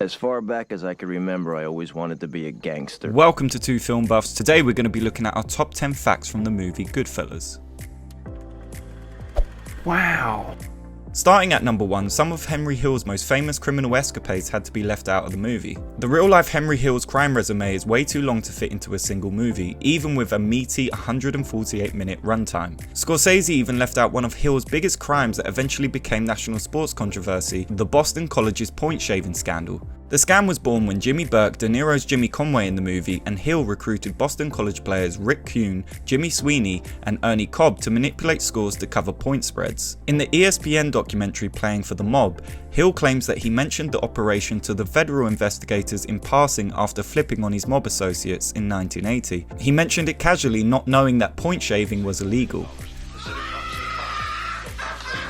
As far back as I can remember, I always wanted to be a gangster. Welcome to Two Film Buffs. Today we're going to be looking at our top 10 facts from the movie Goodfellas. Wow. Starting at number 1, some of Henry Hill's most famous criminal escapades had to be left out of the movie. The real-life Henry Hill's crime resume is way too long to fit into a single movie, even with a meaty 148-minute runtime. Scorsese even left out one of Hill's biggest crimes that eventually became national sports controversy, the Boston College's point shaving scandal. The scam was born when Jimmy Burke, De Niro's Jimmy Conway in the movie, and Hill recruited Boston College players Rick Kuhn, Jimmy Sweeney, and Ernie Cobb to manipulate scores to cover point spreads. In the ESPN documentary Playing for the Mob, Hill claims that he mentioned the operation to the federal investigators in passing after flipping on his mob associates in 1980. He mentioned it casually, not knowing that point shaving was illegal.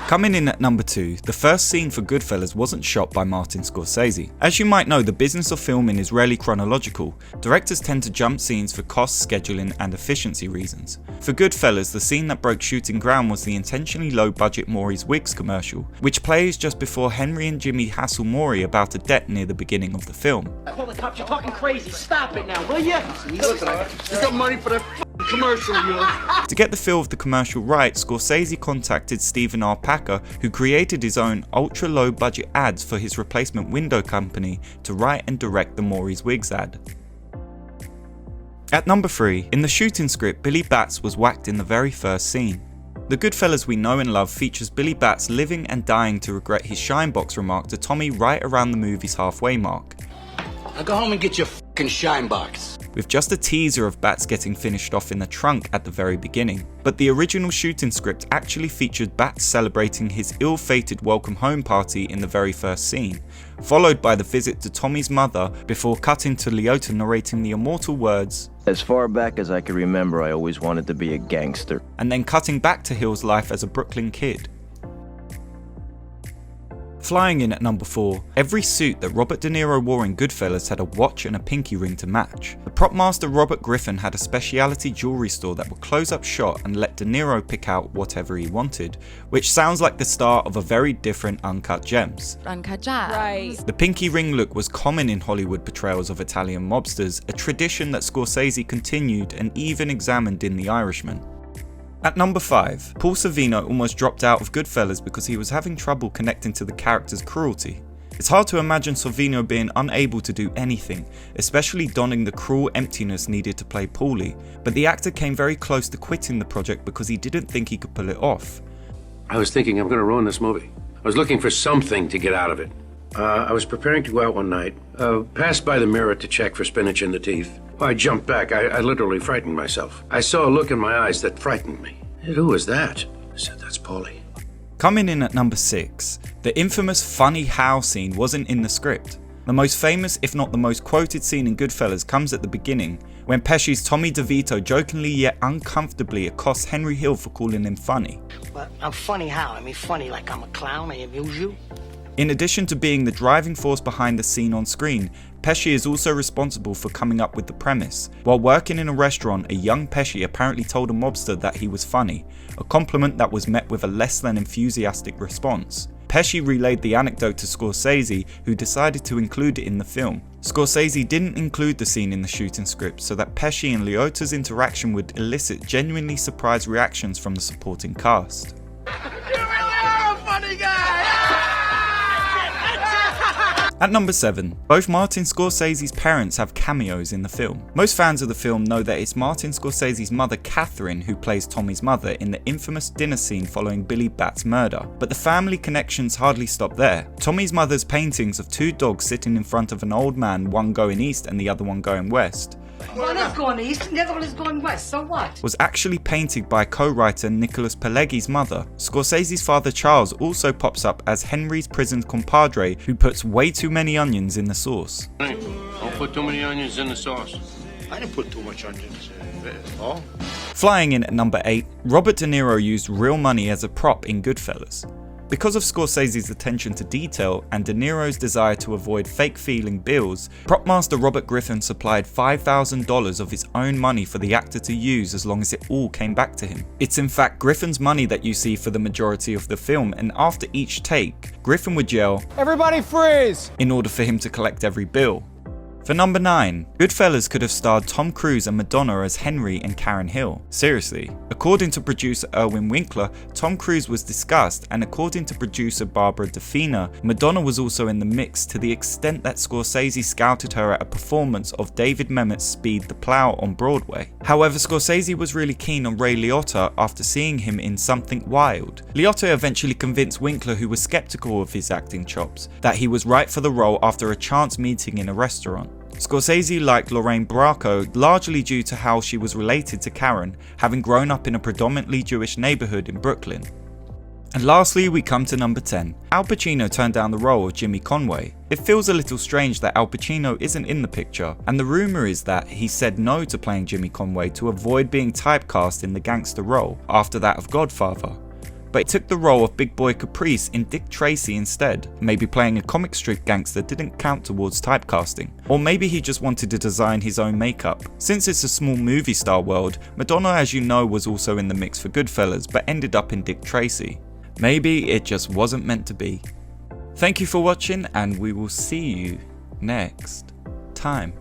Coming in at number 2, the first scene for Goodfellas wasn't shot by Martin Scorsese. As you might know, the business of filming is rarely chronological. Directors tend to jump scenes for cost, scheduling, and efficiency reasons. For Goodfellas, the scene that broke shooting ground was the intentionally low-budget Maury's Wigs commercial, which plays just before Henry and Jimmy hassle Maury about a debt near the beginning of the film. Call the cops, you're talking crazy. Stop it now, will you? Listen, you got money for that commercial, you know? To get the feel of the commercial right, Scorsese contacted Stephen R. Packer, who created his own ultra-low budget ads for his replacement window company to write and direct the Maury's Wigs ad. At number 3, in the shooting script, Billy Batts was whacked in the very first scene. The Goodfellas we know and love features Billy Batts living and dying to regret his shine box remark to Tommy right around the movie's halfway mark. Now go home and get your fucking shine box. With just a teaser of Batts getting finished off in the trunk at the very beginning. But the original shooting script actually featured Batts celebrating his ill-fated welcome home party in the very first scene, followed by the visit to Tommy's mother before cutting to Liotta narrating the immortal words, As far back as I can remember, I always wanted to be a gangster. and then cutting back to Hill's life as a Brooklyn kid. Flying in at number 4, every suit that Robert De Niro wore in Goodfellas had a watch and a pinky ring to match. The prop master Robert Griffin had a specialty jewelry store that would close up shot and let De Niro pick out whatever he wanted, which sounds like the start of a very different Uncut Gems. Uncut Gems. Right. The pinky ring look was common in Hollywood portrayals of Italian mobsters, a tradition that Scorsese continued and even examined in The Irishman. At number 5, Paul Sorvino almost dropped out of Goodfellas because he was having trouble connecting to the character's cruelty. It's hard to imagine Sorvino being unable to do anything, especially donning the cruel emptiness needed to play Paulie, but the actor came very close to quitting the project because he didn't think he could pull it off. I was thinking I'm going to ruin this movie. I was looking for something to get out of it. I was preparing to go out one night, passed by the mirror to check for spinach in the teeth. I jumped back. I literally frightened myself. I saw a look in my eyes that frightened me. Who was that? I said, that's Paulie. Coming in at number 6, the infamous funny how scene wasn't in the script. The most famous, if not the most quoted scene in Goodfellas comes at the beginning, when Pesci's Tommy DeVito jokingly yet uncomfortably accosts Henry Hill for calling him funny. But I'm funny how? I mean funny like I'm a clown, I amuse you? In addition to being the driving force behind the scene on screen, Pesci is also responsible for coming up with the premise. While working in a restaurant, a young Pesci apparently told a mobster that he was funny, a compliment that was met with a less than enthusiastic response. Pesci relayed the anecdote to Scorsese, who decided to include it in the film. Scorsese didn't include the scene in the shooting script so that Pesci and Liotta's interaction would elicit genuinely surprised reactions from the supporting cast. You really are a funny guy! At number 7, both Martin Scorsese's parents have cameos in the film. Most fans of the film know that it's Martin Scorsese's mother Catherine who plays Tommy's mother in the infamous dinner scene following Billy Batts' murder, but the family connections hardly stop there. Tommy's mother's paintings of 2 dogs sitting in front of an old man, one going east and the other one going west, One is going east and the other one is going west, so what? was actually painted by co-writer Nicholas Pileggi's mother. Scorsese's father Charles also pops up as Henry's prison compadre who puts way too many onions in the sauce. Don't put too many onions in the sauce. I didn't put too much onions in it. Oh? Flying in at number 8, Robert De Niro used real money as a prop in Goodfellas. Because of Scorsese's attention to detail and De Niro's desire to avoid fake feeling bills, prop master Robert Griffin supplied $5,000 of his own money for the actor to use as long as it all came back to him. It's in fact Griffin's money that you see for the majority of the film, and after each take, Griffin would yell, "Everybody freeze!" in order for him to collect every bill. For number 9, Goodfellas could have starred Tom Cruise and Madonna as Henry and Karen Hill. Seriously. According to producer Irwin Winkler, Tom Cruise was discussed, and according to producer Barbara DeFina, Madonna was also in the mix to the extent that Scorsese scouted her at a performance of David Mamet's Speed the Plow on Broadway. However, Scorsese was really keen on Ray Liotta after seeing him in Something Wild. Liotta eventually convinced Winkler, who was skeptical of his acting chops, that he was right for the role after a chance meeting in a restaurant. Scorsese liked Lorraine Bracco largely due to how she was related to Karen, having grown up in a predominantly Jewish neighborhood in Brooklyn. And lastly, we come to number 10. Al Pacino turned down the role of Jimmy Conway. It feels a little strange that Al Pacino isn't in the picture, and the rumor is that he said no to playing Jimmy Conway to avoid being typecast in the gangster role after that of Godfather. But he took the role of Big Boy Caprice in Dick Tracy instead. Maybe playing a comic strip gangster didn't count towards typecasting. Or maybe he just wanted to design his own makeup. Since it's a small movie star world, Madonna, as you know, was also in the mix for Goodfellas but ended up in Dick Tracy. Maybe it just wasn't meant to be. Thank you for watching, and we will see you next time.